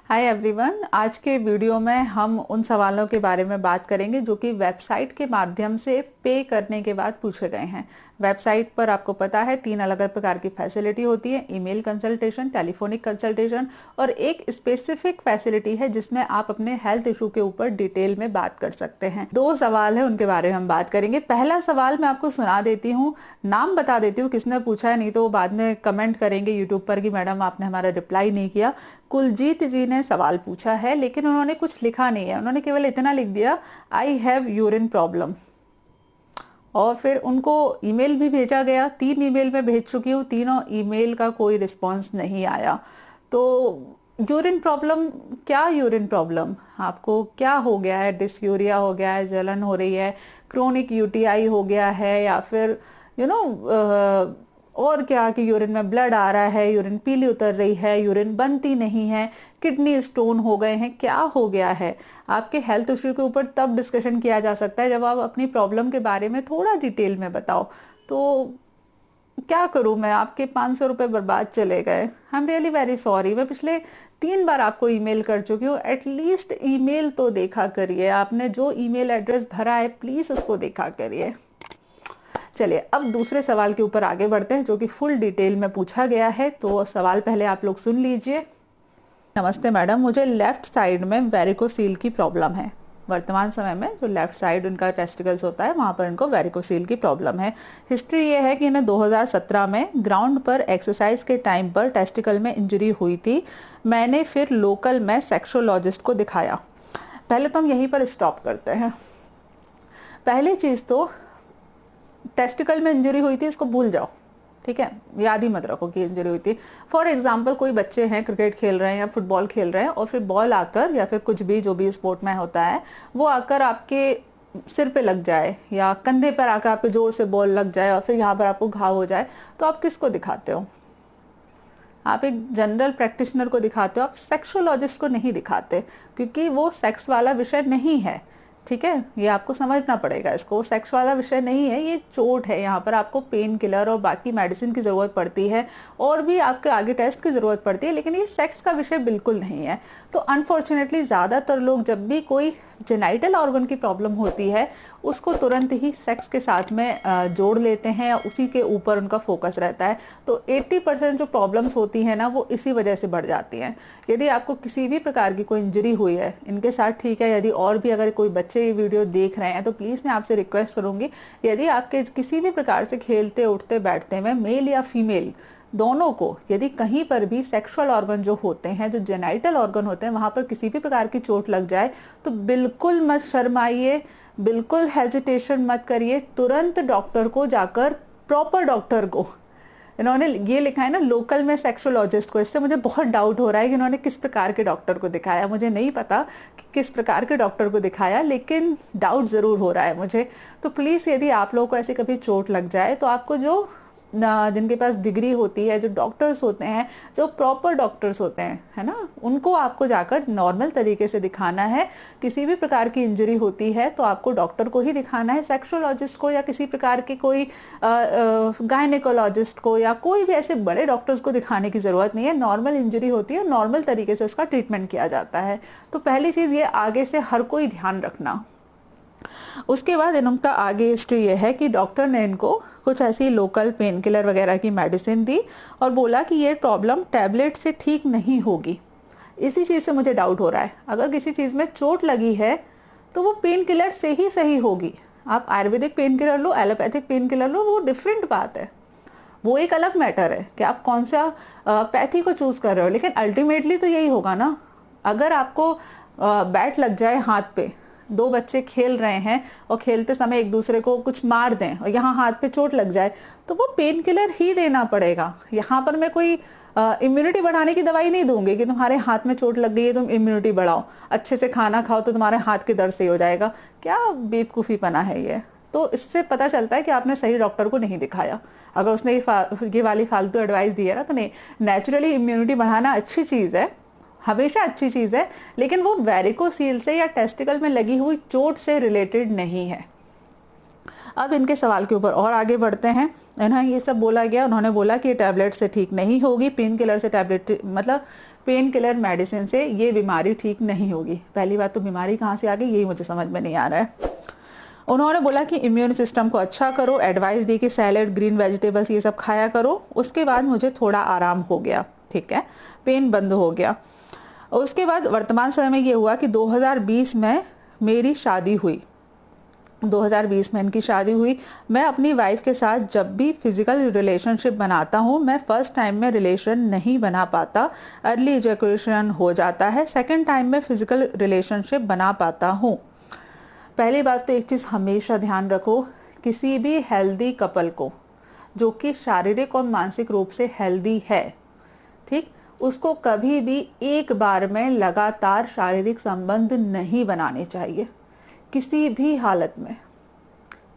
Hi everyone, आज के video में हम उन सवालों के बारे में बात करेंगे जो कि वेबसाइट के माध्यम से पे करने के बाद पूछे गए हैं। वेबसाइट पर आपको पता है 3 अलग अलग प्रकार की फैसिलिटी होती है, ईमेल कंसल्टेशन, टेलीफोनिक कंसल्टेशन और एक स्पेसिफिक फैसिलिटी है जिसमें आप अपने हेल्थ इशू के ऊपर डिटेल में बात कर सकते हैं। 2 सवाल है, उनके बारे में हम बात करेंगे। पहला सवाल मैं आपको सुना देती हूँ, नाम बता देती हूँ किसने पूछा है, नहीं तो वो बाद में कमेंट करेंगे यूट्यूब पर कि मैडम आपने हमारा रिप्लाई नहीं किया। कुलजीत जी ने सवाल पूछा है लेकिन उन्होंने कुछ लिखा नहीं है, उन्होंने केवल इतना लिख दिया आई हैव यूरिन प्रॉब्लम, और फिर उनको ईमेल भी भेजा गया। 3 ईमेल में भेज चुकी हूँ, तीनों ईमेल का कोई रिस्पांस नहीं आया। तो यूरिन प्रॉब्लम, क्या यूरिन प्रॉब्लम, आपको क्या हो गया है? डिस्यूरिया हो गया है, जलन हो रही है, क्रोनिक यूटीआई हो गया है, या फिर और क्या कि यूरिन में ब्लड आ रहा है, यूरिन पीली उतर रही है, यूरिन बनती नहीं है, किडनी स्टोन हो गए हैं, क्या हो गया है? आपके हेल्थ इश्यू के ऊपर तब डिस्कशन किया जा सकता है जब आप अपनी प्रॉब्लम के बारे में थोड़ा डिटेल में बताओ। तो क्या करूं मैं, आपके 500 रुपये बर्बाद चले गए। I am really very sorry. मैं पिछले 3 बार आपको ईमेल कर चुकी हूँ, एटलीस्ट ईमेल तो देखा करिए। आपने जो ईमेल एड्रेस भरा है प्लीज उसको देखा करिए। चलिए अब दूसरे सवाल के ऊपर आगे बढ़ते हैं जो कि फुल डिटेल में पूछा गया है। तो सवाल पहले आप लोग सुन लीजिए। नमस्ते मैडम, मुझे लेफ्ट साइड में वेरिकोसील की प्रॉब्लम है। वर्तमान समय में जो लेफ्ट साइड उनका टेस्टिकल्स होता है वहां पर इनको वेरिकोसील की प्रॉब्लम है। हिस्ट्री ये है कि इन्हें 2017 में ग्राउंड पर एक्सरसाइज के टाइम पर टेस्टिकल में इंजरी हुई थी। मैंने फिर लोकल में सेक्सोलॉजिस्ट को दिखाया। पहले तो हम यहीं पर स्टॉप करते हैं। पहली चीज तो टेस्टिकल में इंजरी हुई थी इसको भूल जाओ, ठीक है, याद ही मत रखो कि इंजरी हुई थी। फॉर एग्जाम्पल कोई बच्चे हैं क्रिकेट खेल रहे हैं या फुटबॉल खेल रहे हैं और फिर बॉल आकर या फिर कुछ भी जो भी स्पोर्ट में होता है वो आकर आपके सिर पे लग जाए या कंधे पर आकर आपके जोर से बॉल लग जाए और फिर यहाँ पर आपको घाव हो जाए, तो आप किसको दिखाते हो? आप एक जनरल प्रैक्टिशनर को दिखाते हो, आप सेक्सोलॉजिस्ट को नहीं दिखाते, क्योंकि वो सेक्स वाला विषय नहीं है। ठीक है, ये आपको समझना पड़ेगा। इसको सेक्स वाला विषय नहीं है, ये चोट है। यहाँ पर आपको पेन किलर और बाकी मेडिसिन की ज़रूरत पड़ती है और भी आपके आगे टेस्ट की ज़रूरत पड़ती है, लेकिन ये सेक्स का विषय बिल्कुल नहीं है। तो अनफॉर्चुनेटली ज़्यादातर लोग जब भी कोई जेनाइटल ऑर्गन की प्रॉब्लम होती है उसको तुरंत ही सेक्स के साथ में जोड़ लेते हैं, उसी के ऊपर उनका फोकस रहता है। तो 80% जो प्रॉब्लम्स होती हैं ना वो इसी वजह से बढ़ जाती हैं। यदि आपको किसी भी प्रकार की कोई इंजरी हुई है इनके साथ, ठीक है, यदि और भी अगर कोई बच्चे ये वीडियो देख रहे हैं तो प्लीज़ मैं आपसे रिक्वेस्ट करूंगी, यदि आपके किसी भी प्रकार से खेलते उठते बैठते में मेल या फीमेल दोनों को यदि कहीं पर भी सेक्सुअल ऑर्गन जो होते हैं, जो जेनाइटल ऑर्गन होते हैं, वहां पर किसी भी प्रकार की चोट लग जाए तो बिल्कुल मत शर्माइए, बिल्कुल हेजिटेशन मत करिए, तुरंत डॉक्टर को जाकर, प्रॉपर डॉक्टर को, इन्होंने ये लिखा है ना लोकल में सेक्सोलॉजिस्ट को, इससे मुझे बहुत डाउट हो रहा है कि इन्होंने किस प्रकार के डॉक्टर को दिखाया। मुझे नहीं पता कि किस प्रकार के डॉक्टर को दिखाया, लेकिन डाउट ज़रूर हो रहा है मुझे। तो प्लीज़ यदि आप लोगों को ऐसी कभी चोट लग जाए तो आपको जो जिनके पास डिग्री होती है, जो डॉक्टर्स होते हैं, जो प्रॉपर डॉक्टर्स होते हैं, है ना, उनको आपको जाकर नॉर्मल तरीके से दिखाना है। किसी भी प्रकार की इंजरी होती है तो आपको डॉक्टर को ही दिखाना है, सेक्सोलॉजिस्ट को या किसी प्रकार के कोई गायनेकोलॉजिस्ट को या कोई भी ऐसे बड़े डॉक्टर्स को दिखाने की ज़रूरत नहीं है। नॉर्मल इंजरी होती है, नॉर्मल तरीके से उसका ट्रीटमेंट किया जाता है। तो पहली चीज़ ये आगे से हर कोई ध्यान रखना। उसके बाद इनका आगे हिस्ट्री ये है कि डॉक्टर ने इनको कुछ ऐसी लोकल पेन किलर वगैरह की मेडिसिन दी और बोला कि ये प्रॉब्लम टैबलेट से ठीक नहीं होगी। इसी चीज़ से मुझे डाउट हो रहा है। अगर किसी चीज़ में चोट लगी है तो वो पेन किलर से ही सही होगी। आप आयुर्वेदिक पेन किलर लो, एलोपैथिक पेन किलर लो, वो डिफरेंट बात है, वो एक अलग मैटर है कि आप कौन सा पैथी को चूज कर रहे हो। लेकिन अल्टीमेटली तो यही होगा ना। अगर आपको बैट लग जाए हाथ पे, 2 बच्चे खेल रहे हैं और खेलते समय एक दूसरे को कुछ मार दें और यहाँ हाथ पे चोट लग जाए, तो वो पेन किलर ही देना पड़ेगा। यहाँ पर मैं कोई इम्यूनिटी बढ़ाने की दवाई नहीं दूंगी कि तुम्हारे हाथ में चोट लग गई है तुम इम्यूनिटी बढ़ाओ, अच्छे से खाना खाओ तो तुम्हारे हाथ के दर्द सही हो जाएगा। क्या बेवकूफ़ी पना है ये। तो इससे पता चलता है कि आपने सही डॉक्टर को नहीं दिखाया। अगर उसने ये वाली फालतू एडवाइस दी है ना, तो नहीं, नेचुरली इम्यूनिटी बढ़ाना अच्छी चीज़ है, हमेशा अच्छी चीज़ है, लेकिन वो वेरिकोसील से या टेस्टिकल में लगी हुई चोट से रिलेटेड नहीं है। अब इनके सवाल के ऊपर और आगे बढ़ते हैं। इन्हें ये सब बोला गया, उन्होंने बोला कि टैबलेट से ठीक नहीं होगी, पेन किलर से टैबलेट मतलब पेन किलर मेडिसिन से ये बीमारी ठीक नहीं होगी। पहली बात तो बीमारी कहाँ से आ गई, यही मुझे समझ में नहीं आ रहा है। उन्होंने बोला कि इम्यून सिस्टम को अच्छा करो, एडवाइस दी कि सैलेड, ग्रीन वेजिटेबल्स ये सब खाया करो। उसके बाद मुझे थोड़ा आराम हो गया, ठीक है, पेन बंद हो गया। उसके बाद वर्तमान समय में ये हुआ कि 2020 में मेरी शादी हुई, 2020 में इनकी शादी हुई। मैं अपनी वाइफ के साथ जब भी फिजिकल रिलेशनशिप बनाता हूँ, मैं फर्स्ट टाइम में रिलेशन नहीं बना पाता, अर्ली इजैकुलेशन हो जाता है। सेकंड टाइम में फिजिकल रिलेशनशिप बना पाता हूँ। पहली बात तो एक चीज़ हमेशा ध्यान रखो, किसी भी हेल्दी कपल को जो कि शारीरिक और मानसिक रूप से हेल्दी है, ठीक, उसको कभी भी एक बार में लगातार शारीरिक संबंध नहीं बनाने चाहिए, किसी भी हालत में,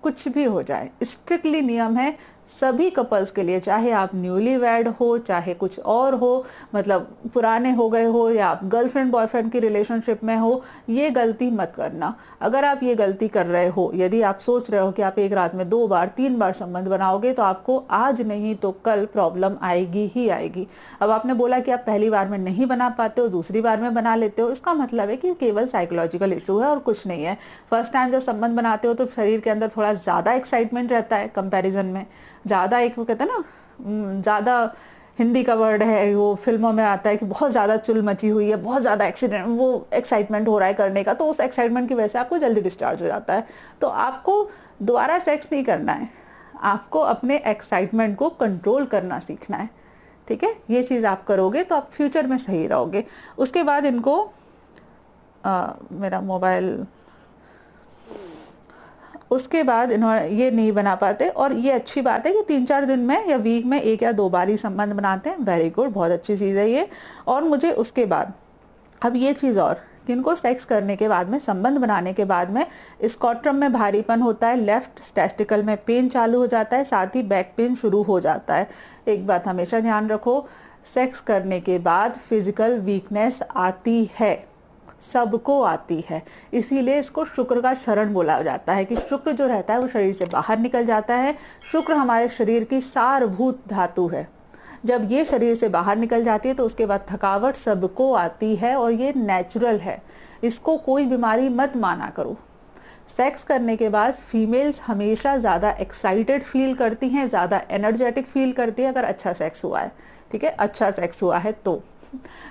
कुछ भी हो जाए। स्ट्रिक्टली नियम है सभी कपल्स के लिए, चाहे आप न्यूली वेड हो, चाहे कुछ और हो, मतलब पुराने हो गए हो या आप गर्लफ्रेंड बॉयफ्रेंड की रिलेशनशिप में हो, ये गलती मत करना। अगर आप ये गलती कर रहे हो, यदि आप सोच रहे हो कि आप एक रात में 2 बार 3 बार संबंध बनाओगे, तो आपको आज नहीं तो कल प्रॉब्लम आएगी ही आएगी। अब आपने बोला कि आप पहली बार में नहीं बना पाते हो, दूसरी बार में बना लेते हो, इसका मतलब है कि केवल साइकोलॉजिकल इशू है और कुछ नहीं है। फर्स्ट टाइम जब संबंध बनाते हो तो शरीर के अंदर थोड़ा ज़्यादा एक्साइटमेंट रहता है कंपैरिजन में, ज़्यादा, एक वो कहते हैं ना, ज़्यादा हिंदी का वर्ड है, वो फिल्मों में आता है कि बहुत ज़्यादा चुल मची हुई है, बहुत ज़्यादा एक्सीडेंट, वो एक्साइटमेंट हो रहा है करने का, तो उस एक्साइटमेंट की वजह से आपको जल्दी डिस्चार्ज हो जाता है। तो आपको दोबारा सेक्स नहीं करना है, आपको अपने एक्साइटमेंट को कंट्रोल करना सीखना है, ठीक है। ये चीज़ आप करोगे तो आप फ्यूचर में सही रहोगे। उसके बाद इनको मेरा मोबाइल, उसके बाद इन्होंने ये नहीं बना पाते, और ये अच्छी बात है कि 3-4 दिन में या वीक में 1 या 2 बार ही संबंध बनाते हैं। वेरी गुड, बहुत अच्छी चीज़ है ये। और मुझे उसके बाद अब ये चीज़ और कि इनको सेक्स करने के बाद में, संबंध बनाने के बाद में स्कॉट्रम में भारीपन होता है, लेफ्ट टेस्टिकल में पेन चालू हो जाता है, साथ ही बैक पेन शुरू हो जाता है। एक बात हमेशा ध्यान रखो, सेक्स करने के बाद फिजिकल वीकनेस आती है, सबको आती है, इसीलिए इसको शुक्र का शरण बोला जाता है कि शुक्र जो रहता है वो शरीर से बाहर निकल जाता है। शुक्र हमारे शरीर की सारभूत धातु है, जब ये शरीर से बाहर निकल जाती है तो उसके बाद थकावट सबको आती है, और ये नेचुरल है, इसको कोई बीमारी मत माना करो। सेक्स करने के बाद फीमेल्स हमेशा ज़्यादा एक्साइटेड फील करती हैं, ज़्यादा एनर्जेटिक फील करती है अगर अच्छा सेक्स हुआ है, ठीक है, अच्छा सेक्स हुआ है तो।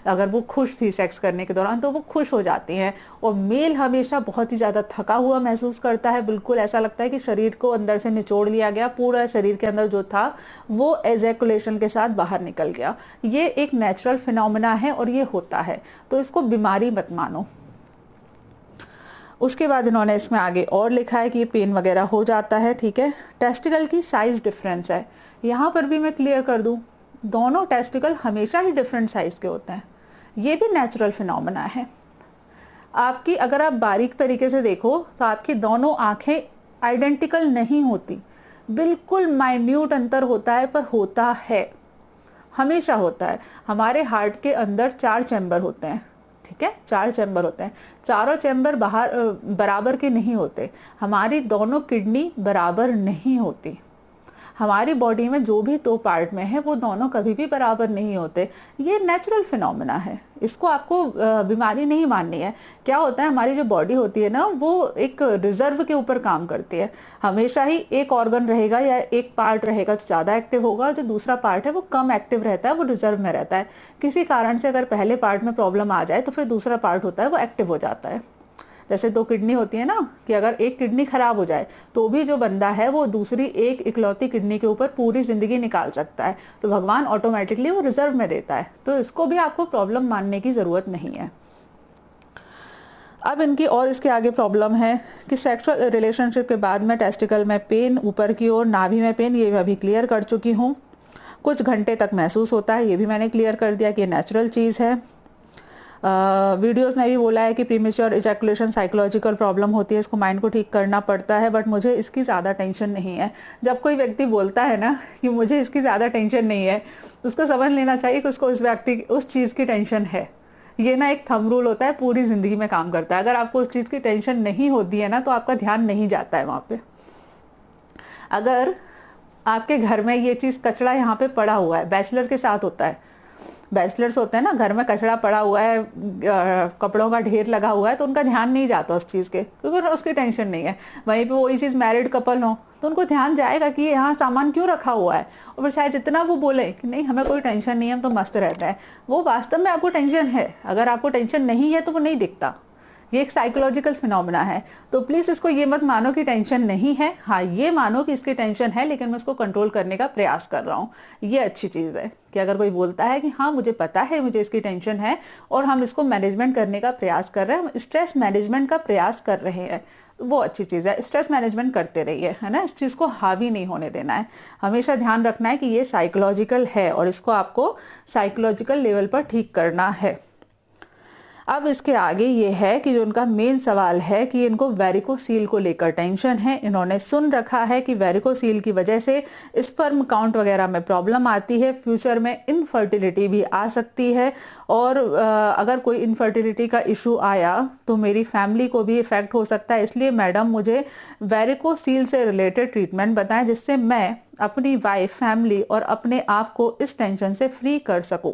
अगर वो खुश थी सेक्स करने के दौरान तो वो खुश हो जाती हैं। और मेल हमेशा बहुत ही ज़्यादा थका हुआ महसूस करता है, बिल्कुल ऐसा लगता है कि शरीर को अंदर से निचोड़ लिया गया, पूरा शरीर के अंदर जो था वो एजैकुलेशन के साथ बाहर निकल गया। ये एक नेचुरल फिनोमेना है और ये होता है, तो इसको बीमारी मत मानो। उसके बाद इन्होंने इसमें आगे और लिखा है कि ये पेन वगैरह हो जाता है, ठीक है। टेस्टिकल की साइज डिफरेंस है, यहाँ पर भी मैं क्लियर कर दूँ, दोनों टेस्टिकल हमेशा ही डिफरेंट साइज के होते हैं, ये भी नेचुरल फिनोमेना है। आपकी अगर आप बारीक तरीके से देखो तो आपकी दोनों आंखें आइडेंटिकल नहीं होती, बिल्कुल माइन्यूट अंतर होता है, पर होता है, हमेशा होता है। हमारे हार्ट के अंदर 4 चैम्बर होते हैं, ठीक है, 4 चैम्बर होते हैं, चारों चैम्बर बाहर बराबर के नहीं होते। हमारी दोनों किडनी बराबर नहीं होती, हमारी बॉडी में जो भी 2 पार्ट में है वो दोनों कभी भी बराबर नहीं होते। ये नेचुरल फिनोमेना है, इसको आपको बीमारी नहीं माननी है। क्या होता है, हमारी जो बॉडी होती है ना, वो एक रिजर्व के ऊपर काम करती है। हमेशा ही एक ऑर्गन रहेगा या एक पार्ट रहेगा जो ज़्यादा एक्टिव होगा, और जो दूसरा पार्ट है वो कम एक्टिव रहता है, वो रिजर्व में रहता है। किसी कारण से अगर पहले पार्ट में प्रॉब्लम आ जाए तो फिर दूसरा पार्ट होता है वो एक्टिव हो जाता है। जैसे 2 किडनी होती है ना, कि अगर एक किडनी खराब हो जाए तो भी जो बंदा है वो दूसरी एक इकलौती किडनी के ऊपर पूरी जिंदगी निकाल सकता है, तो भगवान ऑटोमेटिकली वो रिजर्व में देता है, तो इसको भी आपको प्रॉब्लम मानने की जरूरत नहीं है। अब इनकी और इसके आगे प्रॉब्लम है कि सेक्सुअल रिलेशनशिप के बाद में टेस्टिकल में पेन, ऊपर की ओर नाभि में पेन, ये मैं अभी क्लियर कर चुकी हूँ। कुछ घंटे तक महसूस होता है, ये भी मैंने क्लियर कर दिया कि ये नेचुरल चीज़ है। वीडियोस में भी बोला है कि प्रीमेच्योर इजैकुलेशन साइकोलॉजिकल प्रॉब्लम होती है, इसको माइंड को ठीक करना पड़ता है, बट मुझे इसकी ज़्यादा टेंशन नहीं है। जब कोई व्यक्ति बोलता है ना कि मुझे इसकी ज़्यादा टेंशन नहीं है, उसको समझ लेना चाहिए कि उसको उस व्यक्ति उस चीज़ की टेंशन है। ये ना एक थंब रूल होता है, पूरी ज़िंदगी में काम करता है। अगर आपको उस चीज़ की टेंशन नहीं होती है ना, तो आपका ध्यान नहीं जाता है वहाँ पे। अगर आपके घर में ये चीज़ कचरा यहाँ पे पड़ा हुआ है, बैचलर के साथ होता है, बैचलर्स होते हैं ना, घर में कचरा पड़ा हुआ है, कपड़ों का ढेर लगा हुआ है, तो उनका ध्यान नहीं जाता उस चीज़ के, क्योंकि उसकी टेंशन नहीं है। वहीं पे वही चीज़ मैरिड कपल हो तो उनको ध्यान जाएगा कि यहाँ सामान क्यों रखा हुआ है, और फिर शायद जितना वो बोले कि नहीं हमें कोई टेंशन नहीं है, हम तो मस्त रहते हैं, वो वास्तव में आपको टेंशन है। अगर आपको टेंशन नहीं है तो वो नहीं दिखता। ये एक साइकोलॉजिकल फिनोमेना है। तो प्लीज इसको ये मत मानो कि टेंशन नहीं है, हाँ ये मानो कि इसकी टेंशन है, लेकिन मैं इसको कंट्रोल करने का प्रयास कर रहा हूँ। ये अच्छी चीज है कि अगर कोई बोलता है कि हाँ मुझे पता है मुझे इसकी टेंशन है और हम इसको मैनेजमेंट करने का प्रयास कर रहे हैं, हम स्ट्रेस मैनेजमेंट का प्रयास कर रहे हैं, तो वो अच्छी चीज है। स्ट्रेस मैनेजमेंट करते रहिए, है ना, इस चीज को हावी नहीं होने देना है। हमेशा ध्यान रखना है कि ये साइकोलॉजिकल है और इसको आपको साइकोलॉजिकल लेवल पर ठीक करना है। अब इसके आगे ये है कि जो उनका मेन सवाल है कि इनको वेरिकोसील को लेकर टेंशन है। इन्होंने सुन रखा है कि वेरिकोसील की वजह से स्पर्म काउंट वगैरह में प्रॉब्लम आती है, फ्यूचर में इनफर्टिलिटी भी आ सकती है, और अगर कोई इनफर्टिलिटी का इशू आया तो मेरी फैमिली को भी इफेक्ट हो सकता है। इसलिए मैडम मुझे वेरिकोसील से रिलेटेड ट्रीटमेंट बताएं जिससे मैं अपनी वाइफ, फैमिली और अपने आप को इस टेंशन से फ्री कर सकूं।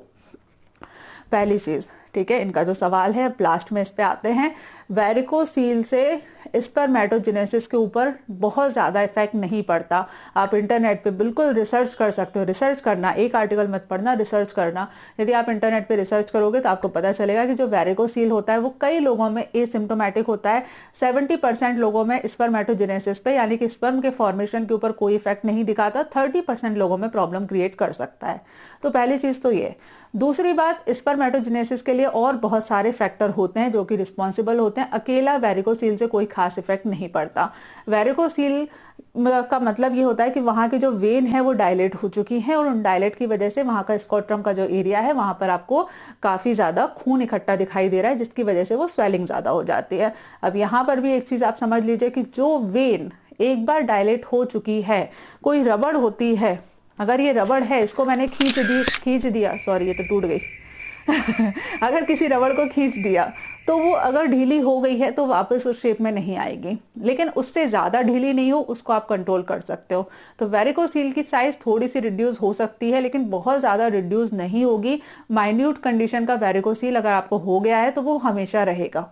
पहली चीज, ठीक है, इनका जो सवाल है लास्ट में इस पे आते हैं। वेरिकोसील से स्पर्मेटोजेनेसिस के ऊपर बहुत ज़्यादा इफेक्ट नहीं पड़ता। आप इंटरनेट पे बिल्कुल रिसर्च कर सकते हो। रिसर्च करना, एक आर्टिकल मत पढ़ना, रिसर्च करना। यदि आप इंटरनेट पे रिसर्च करोगे तो आपको पता चलेगा कि जो वेरिकोसील होता है वो कई लोगों में एसिम्प्टोमेटिक होता है। 70% लोगों में स्पर्मेटोजेनेसिस पे यानी कि स्पर्म के फॉर्मेशन के ऊपर कोई इफेक्ट नहीं दिखाता, 30% लोगों में प्रॉब्लम क्रिएट कर सकता है। तो पहली चीज तो ये। दूसरी बात, स्पर्मेटोजेनेसिस के लिए और बहुत सारे फैक्टर होते हैं जो कि रिस्पॉन्सिबल होते हैं। अकेला वेरिकोसील से कोई खास इफेक्ट नहीं पड़ता। वेरिकोसील का मतलब ये होता है कि वहां की जो वेन है वो डायलेट हो चुकी है, और उन डायलेट की वजह से वहां का स्कोट्रम का जो एरिया है वहां पर आपको काफी ज्यादा खून इकट्ठा दिखाई दे रहा है, जिसकी वजह से वो स्वेलिंग ज्यादा हो जाती है। अब यहाँ पर भी एक चीज आप समझ लीजिए कि जो वेन एक बार डायलेट हो चुकी है, कोई रबड़ होती है, अगर ये रबड़ है इसको मैंने खींच दिया, सॉरी ये तो टूट गई अगर किसी रबड़ को खींच दिया तो वो अगर ढीली हो गई है तो वापस उस शेप में नहीं आएगी, लेकिन उससे ज्यादा ढीली नहीं हो उसको आप कंट्रोल कर सकते हो। तो वेरिकोसील की साइज थोड़ी सी रिड्यूस हो सकती है, लेकिन बहुत ज्यादा रिड्यूस नहीं होगी। माइन्यूट कंडीशन का वेरिकोसील अगर आपको हो गया है तो वो हमेशा रहेगा,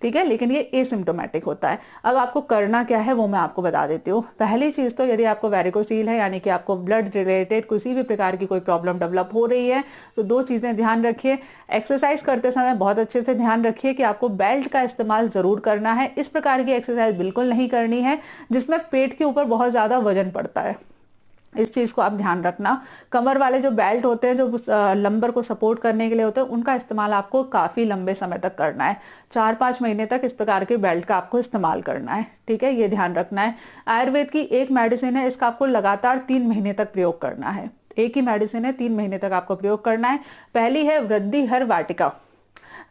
ठीक है, लेकिन ये एसिम्प्टोमेटिक होता है। अब आपको करना क्या है वो मैं आपको बता देती हूँ। पहली चीज तो यदि आपको वेरिकोसील है यानी कि आपको ब्लड रिलेटेड किसी भी प्रकार की कोई प्रॉब्लम डेवलप हो रही है, तो दो चीजें ध्यान रखिए। एक्सरसाइज करते समय बहुत अच्छे से ध्यान रखिए कि आपको बेल्ट का इस्तेमाल जरूर करना है। इस प्रकार की एक्सरसाइज बिल्कुल नहीं करनी है जिसमें पेट के ऊपर बहुत ज्यादा वजन पड़ता है, इस चीज को आप ध्यान रखना। कमर वाले जो बेल्ट होते हैं जो लंबर को सपोर्ट करने के लिए होते हैं, उनका इस्तेमाल आपको काफी लंबे समय तक करना है। 4-5 महीने तक इस प्रकार के बेल्ट का आपको इस्तेमाल करना है, ठीक है, ये ध्यान रखना है। आयुर्वेद की एक मेडिसिन है, इसका आपको लगातार 3 महीने तक प्रयोग करना है। एक ही मेडिसिन है, 3 महीने तक आपको प्रयोग करना है। पहली है वृद्धिहर वाटिका,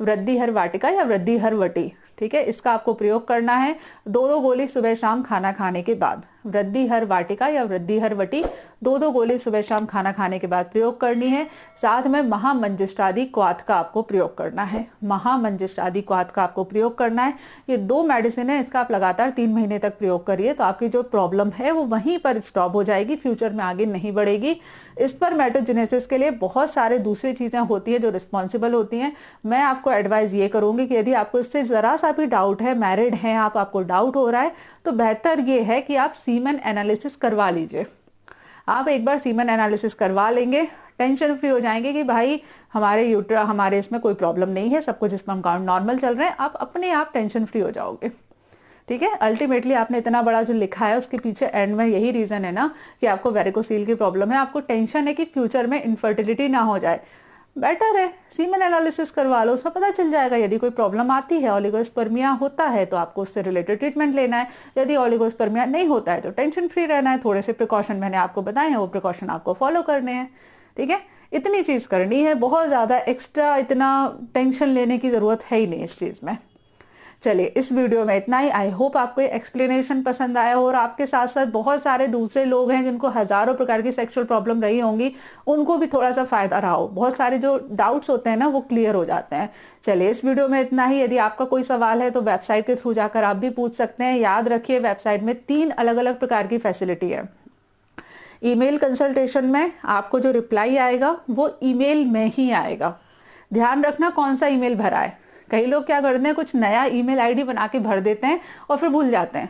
वृद्धिहर वाटिका या वृद्धिहर वटी, ठीक है, इसका आपको प्रयोग करना है 2-2 गोली सुबह शाम खाना खाने के बाद। वृद्धिहर वाटिका या वृद्धिहर वटी 2-2 गोली सुबह शाम खाना खाने के बाद प्रयोग करनी है। साथ में महामंजिष्टादि क्वाथ का आपको प्रयोग करना है, महामंजिष्टादि क्वाथ का आपको प्रयोग करना है। ये 2 मेडिसिन है, इसका आप लगातार 3 महीने तक प्रयोग करिए तो आपकी जो प्रॉब्लम है वो वहीं पर स्टॉप हो जाएगी, फ्यूचर में आगे नहीं बढ़ेगी। स्पर्मेटोजेनेसिस के लिए बहुत सारे दूसरी चीजें होती है जो रिस्पॉन्सिबल होती हैं। मैं आपको एडवाइस ये करूंगी कि यदि आपको इससे जरा सा भी डाउट है, मैरिड हैं आप, आपको डाउट हो रहा है, तो बेहतर ये है कि आप सीमेन एनालिसिस करवा लीजिए। आप एक बार सीमेन एनालिसिस करवा लेंगे, टेंशन फ्री हो जाएंगे कि भाई हमारे इसमें कोई प्रॉब्लम नहीं है, सब कुछ स्पर्म काउंट नॉर्मल चल रहे हैं। आप अपने आप टेंशन फ्री हो जाओगे, ठीक है। अल्टीमेटली आपने इतना बड़ा जो लिखा है उसके पीछे एंड में यही रीजन है ना कि आपको वेरिकोसील की प्रॉब्लम है, आपको टेंशन है कि फ्यूचर में इनफर्टिलिटी ना हो जाए। बेटर है सीमेन एनालिसिस करवा लो, उसमें पता चल जाएगा। यदि कोई प्रॉब्लम आती है, ओलिगोस्पर्मिया होता है, तो आपको उससे रिलेटेड ट्रीटमेंट लेना है। यदि ओलिगोस्पर्मिया नहीं होता है तो टेंशन फ्री रहना है। थोड़े से प्रिकॉशन मैंने आपको बताए हैं, वो प्रिकॉशन आपको फॉलो करने हैं, ठीक है। इतनी चीज करनी है, बहुत ज्यादा एक्स्ट्रा इतना टेंशन लेने की जरूरत है ही नहीं इस चीज में, चलिए इस वीडियो में इतना ही। आई होप आपको ये एक्सप्लेनेशन पसंद आया हो और आपके साथ साथ बहुत सारे दूसरे लोग हैं जिनको हजारों प्रकार की सेक्सुअल प्रॉब्लम रही होंगी, उनको भी थोड़ा सा फायदा रहा हो। बहुत सारे जो डाउट्स होते हैं ना वो क्लियर हो जाते हैं। चलिए इस वीडियो में इतना ही। यदि आपका कोई सवाल है तो वेबसाइट के थ्रू जाकर आप भी पूछ सकते हैं। याद रखिए वेबसाइट में 3 अलग अलग प्रकार की फैसिलिटी है। ईमेल कंसल्टेशन में आपको जो रिप्लाई आएगा वो ईमेल में ही आएगा। ध्यान रखना कौन सा ईमेल भरा है। कई लोग क्या करते हैं, कुछ नया ईमेल आईडी बना के भर देते हैं और फिर भूल जाते हैं,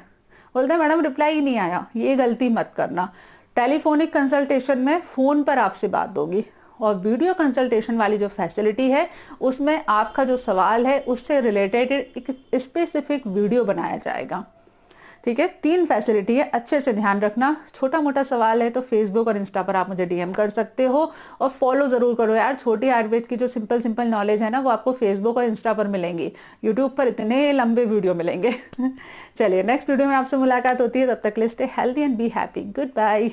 बोलते हैं मैडम रिप्लाई ही नहीं आया। ये गलती मत करना। टेलीफोनिक कंसल्टेशन में फोन पर आपसे बात होगी और वीडियो कंसल्टेशन वाली जो फैसिलिटी है उसमें आपका जो सवाल है उससे रिलेटेड एक स्पेसिफिक वीडियो बनाया जाएगा। ठीक है, 3 फैसिलिटी है, अच्छे से ध्यान रखना। छोटा मोटा सवाल है तो फेसबुक और इंस्टा पर आप मुझे डीएम कर सकते हो और फॉलो जरूर करो यार। छोटी आयुर्वेद की जो सिंपल सिंपल नॉलेज है ना वो आपको फेसबुक और इंस्टा पर मिलेंगी। यूट्यूब पर इतने लंबे वीडियो मिलेंगे। चलिए नेक्स्ट वीडियो में आपसे मुलाकात होती है, तब तक के लिए stay healthy and be happy. Good bye.